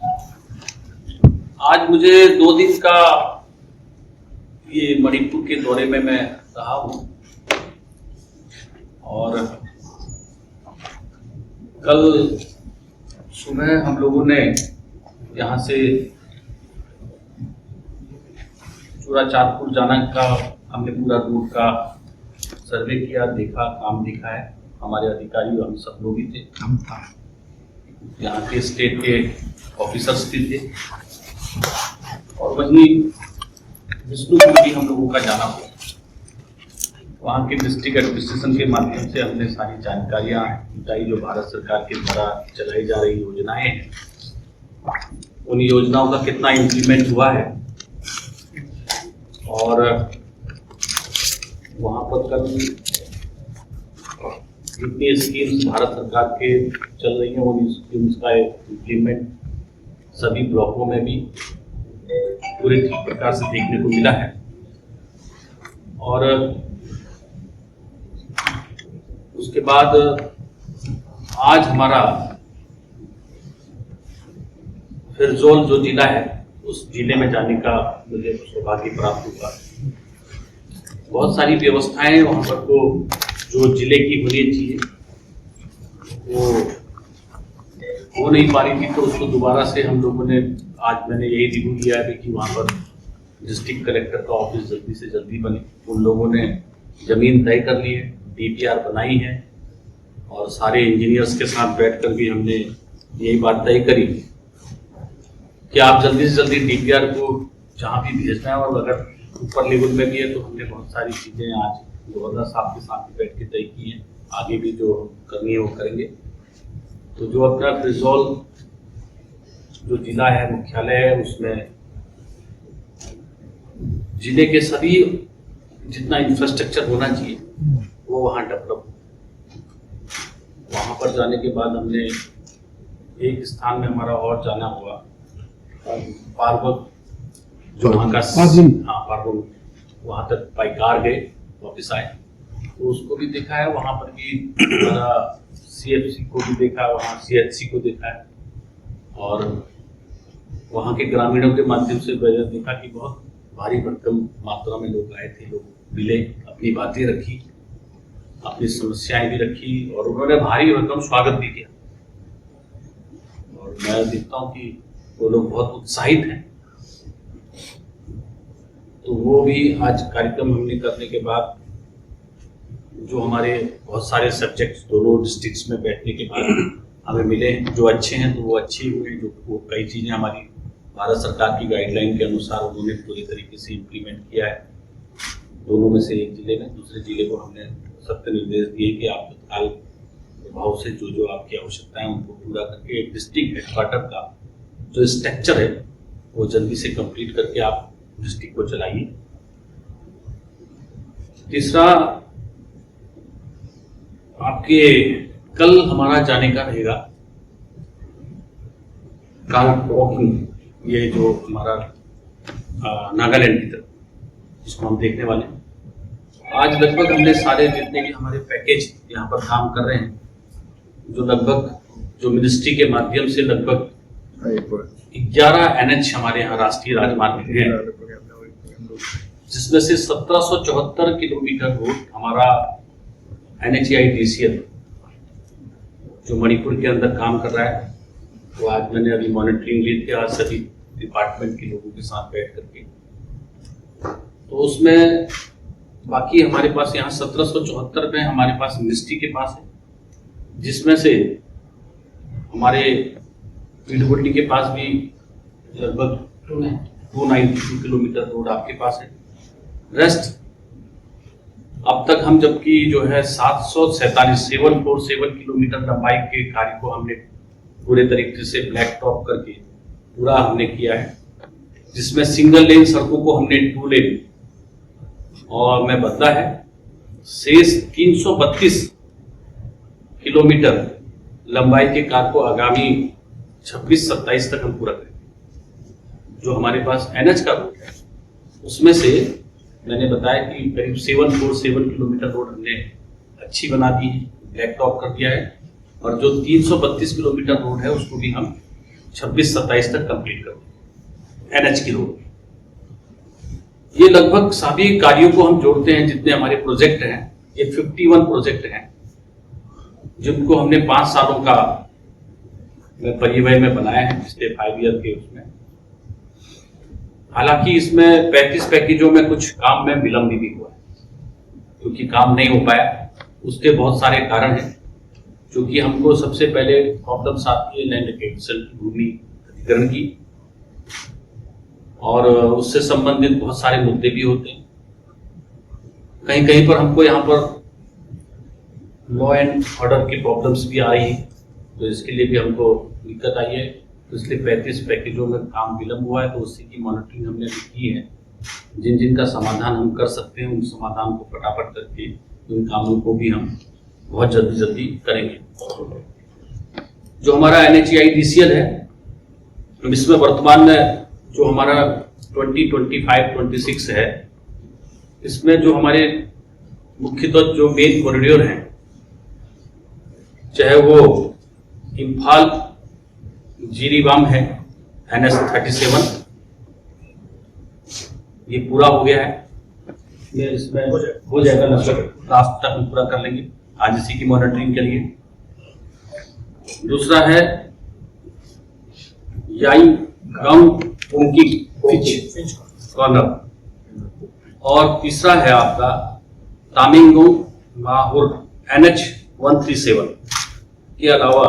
आज मुझे 2 दिन का ये मणिपुर के दौरे में मैं रहा हूँ और कल सुबह हम लोगों ने यहाँ से चूड़ाचांदपुर जाना का हमने पूरा रूट का सर्वे किया, देखा, काम देखा है। हमारे अधिकारी हम सब लोग ही थे, यहाँ के स्टेट के ऑफिसर्स भी थे और वहीं विष्णुपुर भी हम लोगों का जाना हुआ। वहाँ के डिस्ट्रिक्ट एडमिनिस्ट्रेशन के माध्यम से हमने सारी जानकारियाँ जुटाई जो भारत सरकार के द्वारा चलाई जा रही योजनाएं हैं, उन योजनाओं का कितना इम्प्लीमेंट हुआ है। और वहाँ पर कल जितनी स्कीम्स भारत सरकार के चल रही हैं उन स्कीम्स का इम्प्लीमेंट सभी ब्लॉकों में भी पूरे ठीक प्रकार से देखने को मिला है। और उसके बाद आज हमारा फिरजौल जो जिला है उस जिले में जाने का मुझे सौभाग्य प्राप्त हुआ। बहुत सारी व्यवस्थाएं वहाँ पर तो जो जिले की होनी चाहिए वो हो नहीं पा रही थी, तो उसको दोबारा से हम लोगों ने आज मैंने यही रिव्यू किया है कि वहाँ पर डिस्ट्रिक्ट कलेक्टर का ऑफिस जल्दी से जल्दी बने। उन लोगों ने जमीन तय कर ली है, डीपीआर बनाई है और सारे इंजीनियर्स के साथ बैठकर भी हमने यही बात तय करी कि आप जल्दी से जल्दी डीपीआर को जहाँ भी भेजना है, और अगर ऊपर लेवल में भी है तो हमने बहुत सारी चीज़ें आज गवर्नर साहब के साथ बैठ के तय की है। आगे भी जो करनी है वो करेंगे। तो जो अपना फिरजौल जो जिला है मुख्यालय है उसमें जिले के सभी जितना इंफ्रास्ट्रक्चर होना चाहिए वो वहाँ डेवलप। वहाँ पर जाने के बाद हमने एक स्थान में हमारा और जाना हुआ, पार्वत जो वहाँ का पार्वत, वहाँ तक बाई कार गए, वापस आए तो उसको भी देखा है। वहाँ पर भी हमारा सीएफसी को भी देखा, वहाँ सीएचसी को देखा है और वहाँ के ग्रामीणों के माध्यम से मैंने देखा कि बहुत भारी भरकम मात्रा में लोग आए थे। लोग मिले, अपनी बातें रखी, अपनी समस्याएं भी रखी और उन्होंने भारी भरकम स्वागत भी किया। और मैं देखता हूँ कि वो लोग बहुत उत्साहित हैं। तो वो भी आज कार्यक्रम हमने करने के बाद जो हमारे बहुत सारे सब्जेक्ट्स दोनों डिस्ट्रिक्ट्स में बैठने के बाद हमें मिले, जो अच्छे हैं तो वो अच्छे हुए, जो वो कई चीज़ें हमारी भारत सरकार की गाइडलाइन के अनुसार उन्होंने पूरी तरीके से इम्प्लीमेंट किया है। दोनों में से एक जिले में, दूसरे जिले को हमने सख्त निर्देश दिए कि आप तत्काल प्रभाव से जो जो आपकी आवश्यकताएं उनको पूरा करके एक डिस्ट्रिक्ट हेडक्वार्टर का जो स्ट्रक्चर है वो जल्दी से कंप्लीट करके आप डिस्ट्रिक्ट को चलाइए। तीसरा, आपके कल हमारा जाने का रहेगा काल वॉकिंग, ये जो हमारा नागालैंड की तरफ जिसको हम देखने वाले हैं। आज लगभग हमने सारे जितने भी हमारे पैकेज यहाँ पर काम कर रहे हैं, जो लगभग जो मिनिस्ट्री के माध्यम से लगभग 11 NH हमारे यहाँ राष्ट्रीय राजमार्ग हैं, जिसमें से 1774 किलोमीटर रोड हमारा NHAIDCL जो मणिपुर के अंदर काम कर रहा है, वो आज मैंने अभी मॉनिटरिंग ली थी आज सभी डिपार्टमेंट के लोगों के साथ बैठ करके। तो उसमें बाकी हमारे पास यहाँ 1774 में हमारे पास मिनिस्ट्री के पास है, जिसमें से हमारे पीडब्ल्यूडी के पास भी लगभग 292 किलोमीटर रोड आपके पास है। रेस्ट अब तक हम जबकि जो है 747 किलोमीटर लंबाई के कार्य को हमने पूरे तरीके से ब्लैक टॉप करके पूरा हमने किया है, जिसमें सिंगल लेन सड़कों को हमने 2 लेन और में बदला है। शेष 332 किलोमीटर लंबाई के कार्य को आगामी 26-27 तक हम पूरा करेंगे। जो हमारे पास NH का रोड है उसमें से मैंने बताया कि करीब 747 किलोमीटर रोड हमने अच्छी बना दी है, ब्लैक टॉप कर दिया है, और जो 332 किलोमीटर रोड है उसको भी हम 26-27 तक कंप्लीट कर देंगे NH की रोड। ये लगभग सभी कार्यों को हम जोड़ते हैं, जितने हमारे प्रोजेक्ट हैं, ये 51 प्रोजेक्ट हैं जिनको हमने 5 सालों का परिव्यय में बनाया है, पिछले 5 ईयर के उसमें। हालांकि इसमें 35 पैकेजों में कुछ काम में विलंब भी हुआ है, क्योंकि काम नहीं हो पाया। उसके बहुत सारे कारण हैं, क्योंकि हमको सबसे पहले प्रॉब्लम्स आती है लैंड एक्विजिशन की, भूमि अधिग्रहण की, और उससे संबंधित बहुत सारे मुद्दे भी होते हैं। कहीं कहीं पर हमको यहाँ पर लॉ एंड ऑर्डर की प्रॉब्लम्स भी आ रही है, तो इसके लिए भी हमको दिक्कत आई है। तो इसलिए 35 पैकेजों में काम विलंब हुआ है, तो उसी की मॉनिटरिंग हमने भी की है। जिन जिन का समाधान हम कर सकते हैं, उन समाधान को फटाफट करके उन कामों को भी हम बहुत जल्दी करेंगे। जो हमारा NHAIDCL है, इसमें वर्तमान में जो हमारा 2025-26 है, इसमें जो हमारे मुख्यतः जो मेन कॉरिडोर हैं, चाहे वो इम्फाल जीरीबाम है NH37, ये पूरा हो गया है, ये इसमें हो जाएगा, लगभग लास्ट तक हम पूरा कर लेंगे आज इसी की मॉनिटरिंग के लिए। दूसरा है याई ग्राउंड ओंकी फिंच कॉर्नर, और तीसरा है आपका तामिंगोंग माहुर NH137 के अलावा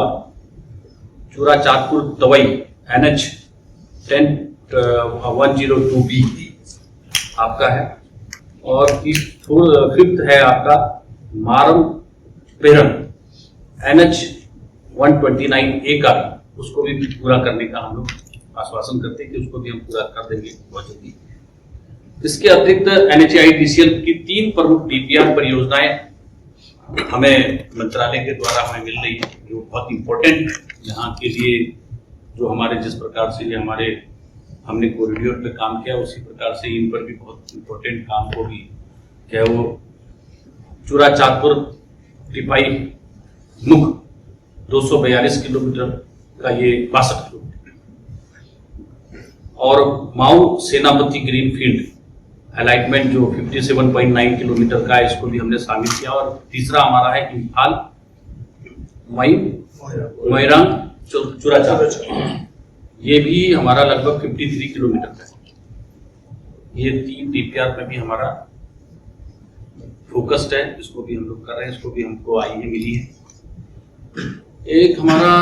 चूराचांदपुर तवई NH102B आपका है, और फिफ्थ है आपका मारम पेरन NH129A का, उसको भी पूरा करने का हम लोग आश्वासन करते हैं कि उसको भी हम पूरा कर देंगे बहुत जल्दी। इसके अतिरिक्त NHAIDCL की 3 प्रमुख DPR परियोजनाएं हमें मंत्रालय के द्वारा हमें मिल रही है, जो बहुत इम्पोर्टेंट यहाँ के लिए, जो हमारे जिस प्रकार से ये हमारे हमने कॉरिडोर पे काम किया, उसी प्रकार से इन पर भी बहुत इम्पोर्टेंट काम को भी, क्या वो चूराचांदपुर टिपाई मुख 242 किलोमीटर का, ये 62 किलोमीटर, और माऊ सेनापति ग्रीनफील्ड अलाइनमेंट जो 57.9 किलोमीटर का है, इसको भी हमने शामिल किया। और तीसरा हमारा है इम्फाल मोइरांग चूराचांदपुर, ये भी हमारा लगभग 53 किलोमीटर का है। ये 3 DPR में भी हमारा फोकस्ड है, इसको भी हम लोग कर रहे हैं, इसको भी हमको आईए मिली है। एक हमारा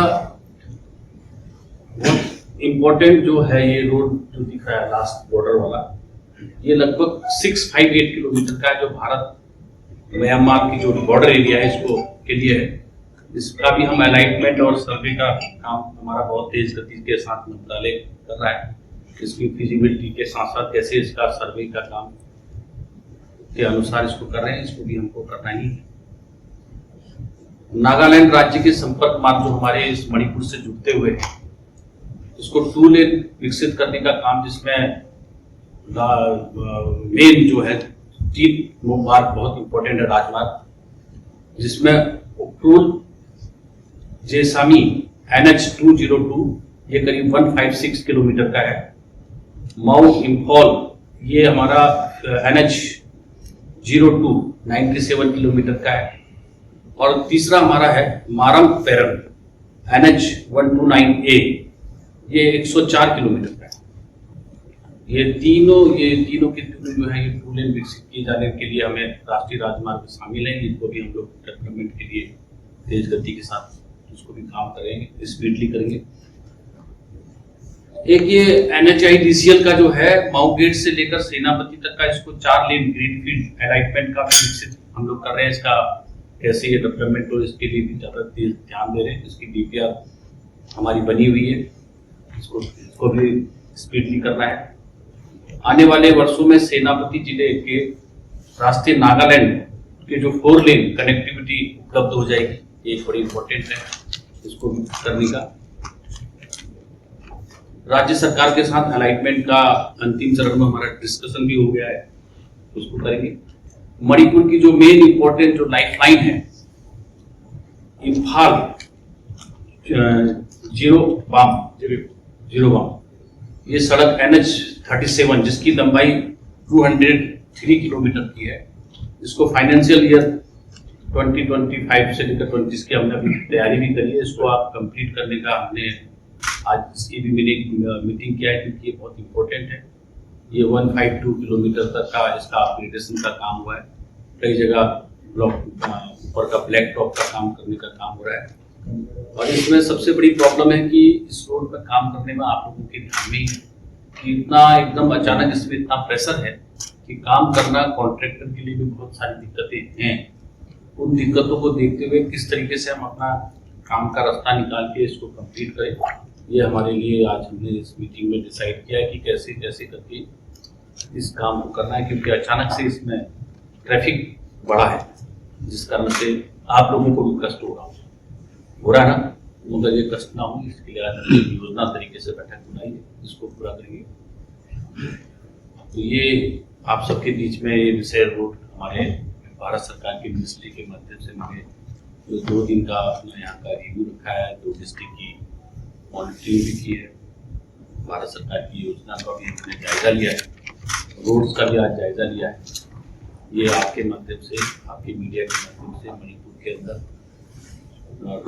बहुत इम्पोर्टेंट जो है, ये रोड जो दिख रहा है लास्ट बॉर्डर वाला, ये लगभग 658 किलोमीटर का है, जो भारत म्यांमार की जो बॉर्डर एरिया है इसको के लिए है। इसका भी हम अलाइनमेंट और सर्वे का काम हमारा बहुत तेज गति के साथ मंत्रालय कर रहा है। इसकी फिजिबिलिटी के साथ साथ कैसे इसका सर्वे का काम के अनुसार इसको कर रहे हैं, इसको भी हमको करना ही है। नागालैंड राज्य के संपर्क मार्ग जो हमारे इस मणिपुर से जुड़ते हुए हैं, इसको 2 लेन विकसित करने का काम, जिसमें मेन जो है 3 मार्ग बहुत इंपॉर्टेंट है राजमार्ग, जिसमें उक्रूल जेसामी NH202, ये करीब 156 किलोमीटर का है। माऊ इम्फॉल, ये हमारा NH02 97 किलोमीटर का है। और तीसरा हमारा है मारम पेरन NH129A, ये 104 किलोमीटर का है। ये तीनों के तीनों जो है, ये 2 लेन विकसित किए जाने के लिए हमें राष्ट्रीय राजमार्ग शामिल है। इनको भी हम लोग डेवलपमेंट के लिए तेज गति के साथ उसको भी काम करेंगे, स्पीडली करेंगे। एक ये NHAIDCL का जो है, माऊ गेट से लेकर सेनापति तक का, इसको 4 लेन ग्रीनफील्ड अलाइनमेंट का विकसित हम लोग कर रहे हैं। इसका कैसे ये डेवलपमेंट हो, इसके लिए भी ज्यादा ध्यान दे रहे हैं। इसकी DPR हमारी बनी हुई है, इसको भी स्पीडली करना है। आने वाले वर्षों में सेनापति जिले के रास्ते नागालैंड के जो 4 लेन कनेक्टिविटी उपलब्ध हो जाएगी, ये बड़ी इंपॉर्टेंट है, इसको भी करने का। राज्य सरकार के साथ अलाइनमेंट का अंतिम चरण में हमारा डिस्कशन भी हो गया है, उसको करेंगे। मणिपुर की जो मेन इंपॉर्टेंट जो लाइफलाइन है, इम्फाल जीरो बाम 01। ये सड़क NH37 जिसकी लंबाई 203 किलोमीटर की है, इसको फाइनेंशियल ईयर 2025 से लेकर 26 की हमने अभी तैयारी भी करी है। इसको आप कंप्लीट करने का हमने आज इसकी भी मीटिंग किया है, क्योंकि ये बहुत इंपॉर्टेंट है। ये 152 किलोमीटर तक का इसका अपग्रेडेशन का काम हुआ है। कई जगह ब्लॉक ऊपर का ब्लैक टॉप का काम करने का काम हो रहा है। और इसमें सबसे बड़ी प्रॉब्लम है कि इस रोड पर काम करने में आप लोगों के ध्यान में ही कि इतना एकदम अचानक इसमें इतना प्रेशर है कि काम करना कॉन्ट्रैक्टर के लिए भी बहुत सारी दिक्कतें हैं। उन दिक्कतों को देखते हुए किस तरीके से हम अपना काम का रास्ता निकाल के इसको कंप्लीट करें, ये हमारे लिए आज हमने इस मीटिंग में डिसाइड किया है कि कैसे कैसे करके इस काम को करना है। क्योंकि अचानक से इसमें ट्रैफिक बढ़ा है, जिस कारण से आप लोगों को भी कष्ट हो रहा है ना, मगर ये कष्ट ना हो इसके लिए आज योजना तरीके से बैठक बनाई है, इसको पूरा करेंगे। तो ये आप सबके बीच में ये विषय रोड हमारे भारत सरकार की मिनिस्ट्री के माध्यम से मैंने जो 2 दिन का अपना यहाँ का रिव्यू रखा है, 2 डिस्ट्रिक्ट की मॉनिटरिंग भी की है, भारत सरकार की योजना का भी हमने जायजा लिया है, रोड्स का भी आज जायजा लिया है। ये आपके माध्यम से, आपके मीडिया के माध्यम से मणिपुर के अंदर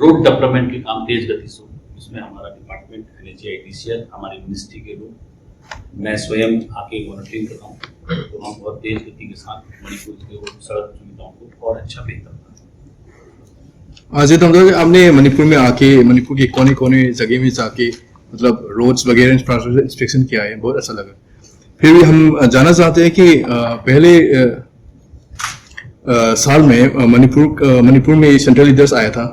रोड डेवलपमेंट के काम तेज गति से हो। इसमें हमारा डिपार्टमेंट NHAIDCL, हमारे मिनिस्ट्री के लोग, मैं स्वयं आके मॉनिटरिंग कर रहा हूँ। तो हम बहुत तेज गति के साथ मणिपुर के सड़क सुविधाओं को और अच्छा बेहतर बना। आज तो मतलब आपने मणिपुर में आके मणिपुर के कोने कोने जगह में जाके मतलब रोड्स वगैरह इंस्पेक्शन किया है, बहुत अच्छा लगा। फिर भी हम जानना चाहते हैं कि पहले साल में मणिपुर में सेंट्रल लीडर्स आया था,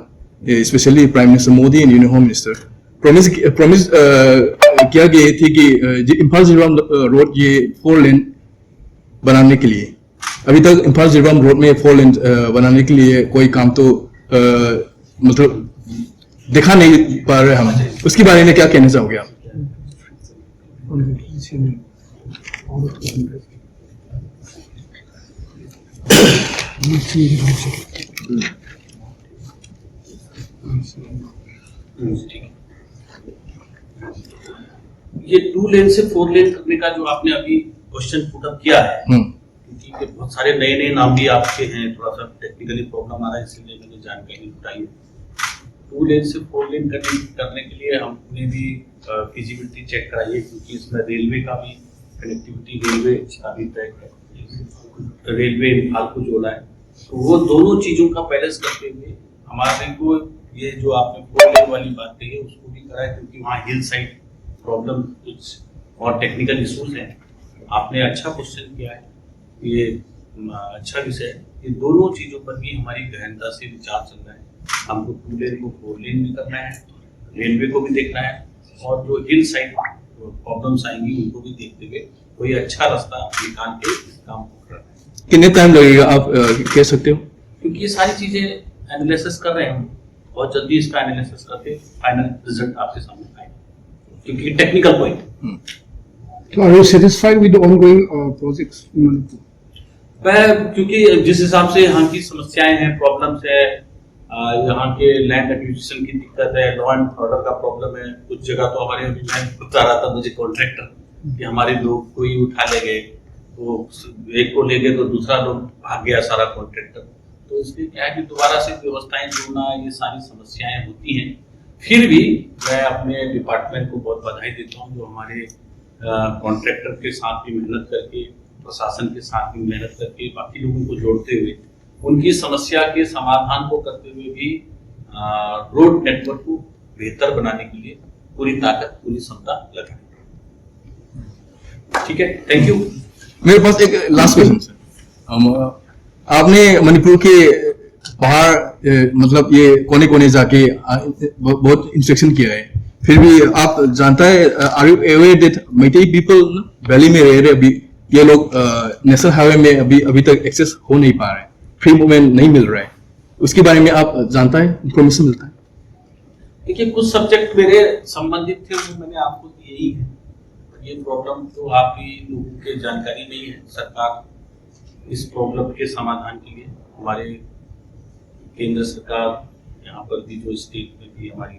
specially prime minister Modi and union home minister. Promise किया गया थी कि इम्फाल जिरबाम रोड ये 4 लेन बनाने के लिए, अभी तक इम्फाल जिरबाम रोड में 4 लेन बनाने के लिए कोई काम तो मतलब दिखा नहीं पा रहे हम। उसके बारे में क्या कहना चाहोगे आप? ये 2 लेन से 4 लेन करने का जो आपने अभी क्वेश्चन पुट अप किया है, क्योंकि बहुत सारे नए नए नाम भी आपके हैं, थोड़ा सा टेक्निकली प्रॉब्लम आ रहा है, इसलिए मैंने जानकारी जुटाई। 2 लेन से 4 लेन करने के लिए हमने भी फिजिबिलिटी चेक कराई है, क्योंकि इसमें रेलवे का भी कनेक्टिविटी, रेलवे का भी ट्रैक है, रेलवे इम्फाल को जोड़ा है। तो वो दोनों चीजों का बैलेंस करते हुए हमारे को ये जो आपने 4 लेन वाली बात कही है उसको भी करा है, क्योंकि वहाँ हिल साइड प्रॉब्लम कुछ और टेक्निकल इशूज हैं। आपने अच्छा क्वेश्चन किया है, ये अच्छा विषय है। ये दोनों चीजों पर भी हमारी गहनता से विचार चल रहा है। हमको 2 लेन को 4 लेन भी करना है, रेलवे को भी देखना है, और जो हिल साइड प्रॉब्लम्स आएंगी उनको भी देखते हुए कोई अच्छा रास्ता निकाल के इस काम को करना है। कितने टाइम लगेगा आप कह सकते हो? क्योंकि ये सारी चीजें एनालिसिस कर रहे हैं हम, बहुत जल्दी इसका एनालिसिस करके फाइनल रिजल्ट आपके सामने आएगा, क्योंकि technical point. So are you satisfied with the ongoing projects in Manipur? मैं क्योंकि जिस हिसाब से यहाँ की समस्याएं हैं, प्रॉब्लम्स है, यहाँ के लैंड एक्विजिशन की दिक्कत है, लॉ एंड ऑर्डर का प्रॉब्लम है। कुछ जगह तो हमारे अभी मैं बता रहा था मुझे कॉन्ट्रैक्टर कि हमारे लोग कोई उठा ले गए, तो एक को ले गए तो दूसरा लोग भाग गया सारा कॉन्ट्रैक्टर। तो इसलिए क्या है कि दोबारा से व्यवस्थाएं जोड़ना, ये सारी समस्याएं होती हैं। फिर भी मैं अपने डिपार्टमेंट को बहुत बधाई देता हूँ, जो हमारे कॉन्ट्रैक्टर के साथ भी मेहनत करके, प्रशासन के साथ भी मेहनत करके, बाकी लोगों को जोड़ते हुए, उनकी समस्या के समाधान को करते हुए भी रोड नेटवर्क को बेहतर बनाने के लिए पूरी ताकत, पूरी क्षमता लगाएं। ठीक है, थैंक यू। मेरे पास एक लास्ट क्वेश्चन सर। आपने मणिपुर के बाहर मतलब ये कोने कोने जाके बहुत इंस्पेक्शन किया है, फिर भी आप जानता है, are you aware that Meitei people valley में रह रहे, अभी ये लोग नेशनल हाईवे में अभी तक एक्सेस हो नहीं पा रहे, फ्री मूवमेंट नहीं मिल रहा है, उसके बारे में आप जानता है, इंफॉर्मेशन मिलता है? देखिए, कुछ सब्जेक्ट मेरे संबंधित थे, वो मैंने आपको दिए ही है। ये प्रॉब्लम तो आप ही लोगों के जानकारी नहीं है। सरकार इस प्रॉब्लम के समाधान के लिए, हमारे केंद्र सरकार यहाँ पर भी, जो स्टेट में भी हमारी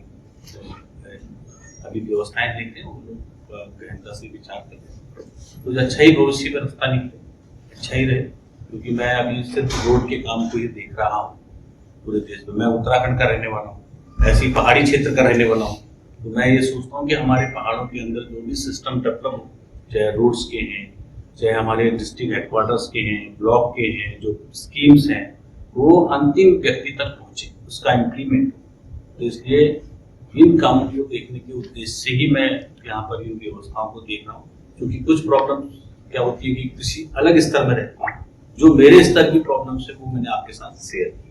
अभी व्यवस्थाएं देख रहे हैं, उन लोग गहनता से विचार कर रहे हैं। तो अच्छा ही भविष्य में रास्ता निकले, अच्छा ही रहे, क्योंकि मैं अभी सिर्फ रोड के काम को ही देख रहा हूँ पूरे देश में। मैं उत्तराखंड का रहने वाला हूँ, ऐसे ही पहाड़ी क्षेत्र का रहने वाला हूँ, तो मैं ये सोचता हूँ कि हमारे पहाड़ों के अंदर जो भी सिस्टम डेवलप हो, चाहे रोड्स के हैं, चाहे हमारे डिस्ट्रिक्ट हेडक्वार्टर्स के हैं, ब्लॉक के हैं, जो स्कीम्स हैं, वो अंतिम व्यक्ति तक पहुँचे, उसका इम्प्लीमेंट हो। तो इसलिए इन कामों को देखने के उद्देश्य से ही मैं यहाँ पर इन व्यवस्थाओं को देख रहा हूँ, क्योंकि कुछ प्रॉब्लम क्या होती है कि किसी अलग स्तर में रहती है, जो मेरे स्तर की प्रॉब्लम्स है वो मैंने आपके साथ शेयर की।